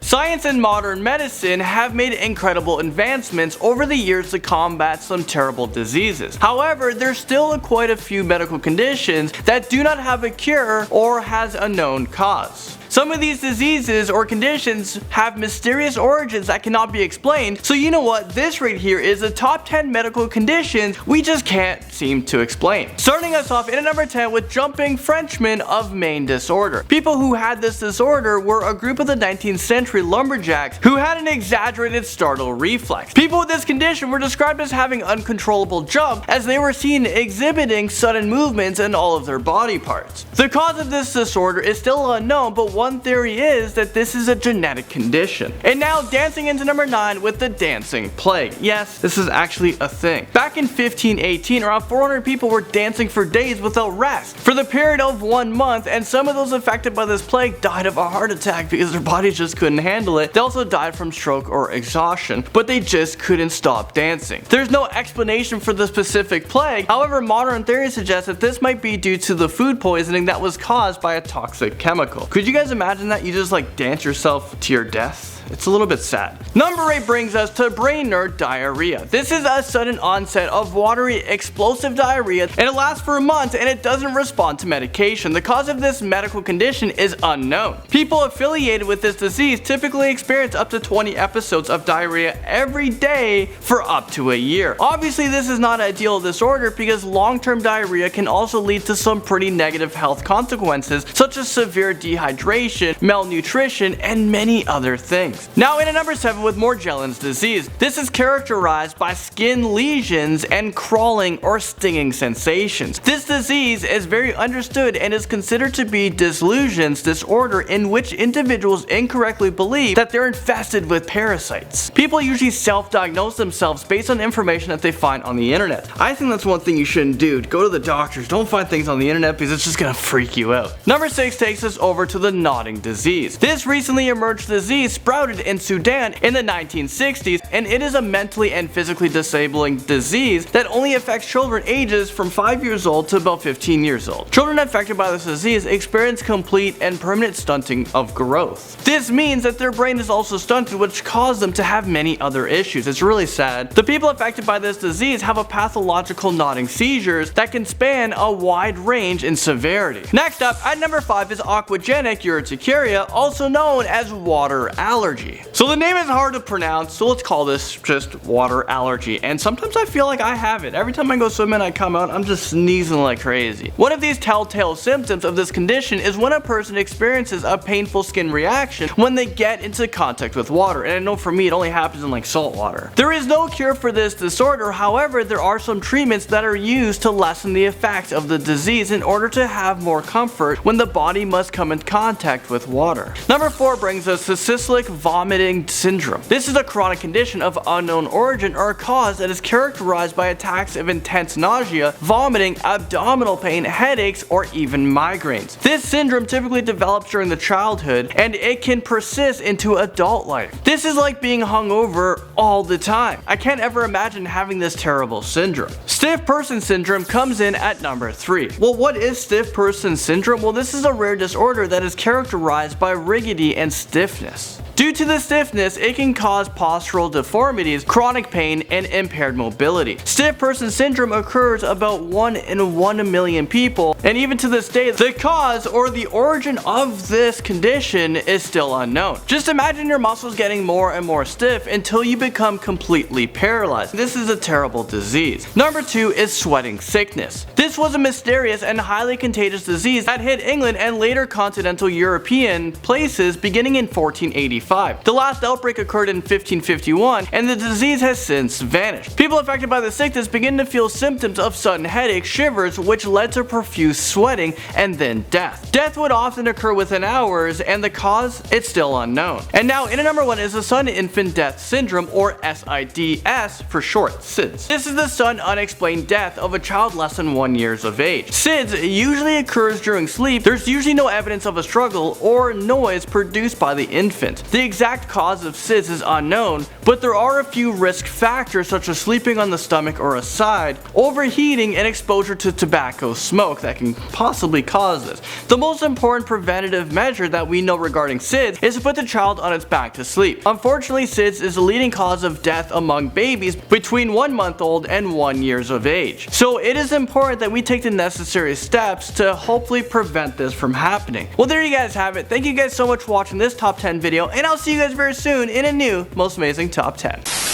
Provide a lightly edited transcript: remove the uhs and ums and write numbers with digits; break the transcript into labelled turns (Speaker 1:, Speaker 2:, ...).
Speaker 1: Science and modern medicine have made incredible advancements over the years to combat some terrible diseases. However, there's still quite a few medical conditions that do not have a cure or has a known cause. Some of these diseases or conditions have mysterious origins that cannot be explained, so you know what, this right here is the top 10 medical conditions we just can't seem to explain. Starting us off in at number 10 with jumping Frenchmen of Maine disorder. People who had this disorder were a group of the 19th century lumberjacks who had an exaggerated startle reflex. People with this condition were described as having uncontrollable jump, as they were seen exhibiting sudden movements in all of their body parts. The cause of this disorder is still unknown, but one theory is that this is a genetic condition. And now dancing into number 9 with the dancing plague. Yes, this is actually a thing. Back in 1518, around 400 people were dancing for days without rest for the period of 1 month, and some of those affected by this plague died of a heart attack because their bodies just couldn't handle it. They also died from stroke or exhaustion, but they just couldn't stop dancing. There's no explanation for the specific plague. However, modern theories suggest that this might be due to the food poisoning that was caused by a toxic chemical. Could you guys imagine that? You just like dance yourself to your death? It's a little bit sad. Number 8 brings us to Brainerd Diarrhea. This is a sudden onset of watery explosive diarrhea, and it lasts for months and it doesn't respond to medication. The cause of this medical condition is unknown. People affiliated with this disease typically experience up to 20 episodes of diarrhea every day for up to a year. Obviously, this is not an ideal disorder because long-term diarrhea can also lead to some pretty negative health consequences, such as severe dehydration, malnutrition, and many other things. Now in at number 7 with Morgellons disease. This is characterized by skin lesions and crawling or stinging sensations. This disease is very understood and is considered to be delusions disorder in which individuals incorrectly believe that they're infested with parasites. People usually self-diagnose themselves based on information that they find on the internet. I think that's one thing you shouldn't do. Go to the doctors. Don't find things on the internet because it's just gonna freak you out. Number 6 takes us over to the nodding disease. This recently emerged disease sprouted in Sudan in the 1960s, and it is a mentally and physically disabling disease that only affects children ages from 5 years old to about 15 years old. Children affected by this disease experience complete and permanent stunting of growth. This means that their brain is also stunted, which causes them to have many other issues. It's really sad. The people affected by this disease have a pathological nodding seizures that can span a wide range in severity. Next up, at number 5 is Aquagenic Urticaria, also known as water allergy. So the name is hard to pronounce, so let's call this just water allergy. And sometimes I feel like I have it. Every time I go swimming, I come out, I'm just sneezing like crazy. One of these telltale symptoms of this condition is when a person experiences a painful skin reaction when they get into contact with water. And I know for me, it only happens in like salt water. There is no cure for this disorder. However, there are some treatments that are used to lessen the effects of the disease in order to have more comfort when the body must come in contact with water. Number 4 brings us to Cyclic vomiting syndrome. This is a chronic condition of unknown origin or cause that is characterized by attacks of intense nausea, vomiting, abdominal pain, headaches, or even migraines. This syndrome typically develops during the childhood and it can persist into adult life. This is like being hungover all the time. I can't ever imagine having this terrible syndrome. Stiff person syndrome comes in at number 3. Well, what is stiff person syndrome? Well, this is a rare disorder that is characterized by rigidity and stiffness. Due to the stiffness, it can cause postural deformities, chronic pain, and impaired mobility. Stiff person syndrome occurs about 1 in 1 million people, and even to this day, the cause or the origin of this condition is still unknown. Just imagine your muscles getting more and more stiff until you become completely paralyzed. This is a terrible disease. Number 2 is sweating sickness. This was a mysterious and highly contagious disease that hit England and later continental European places beginning in 1485. The last outbreak occurred in 1551, and the disease has since vanished. People affected by the sickness begin to feel symptoms of sudden headaches, shivers, which led to profuse sweating, and then death. Death would often occur within hours, and the cause, it's still unknown. And now, in at number 1 is the sudden infant death syndrome, or SIDS for short, SIDS. This is the sudden unexplained death of a child less than 1 year of age. SIDS usually occurs during sleep. There's usually no evidence of a struggle or noise produced by the infant. The exact cause of SIDS is unknown, but there are a few risk factors such as sleeping on the stomach or a side, overheating, and exposure to tobacco smoke that can possibly cause this. The most important preventative measure that we know regarding SIDS is to put the child on its back to sleep. Unfortunately, SIDS is the leading cause of death among babies between 1 month old and 1 year of age. So it is important that we take the necessary steps to hopefully prevent this from happening. Well, there you guys have it. Thank you guys so much for watching this top 10 video, and I'll see you guys very soon in a new Most Amazing Top 10.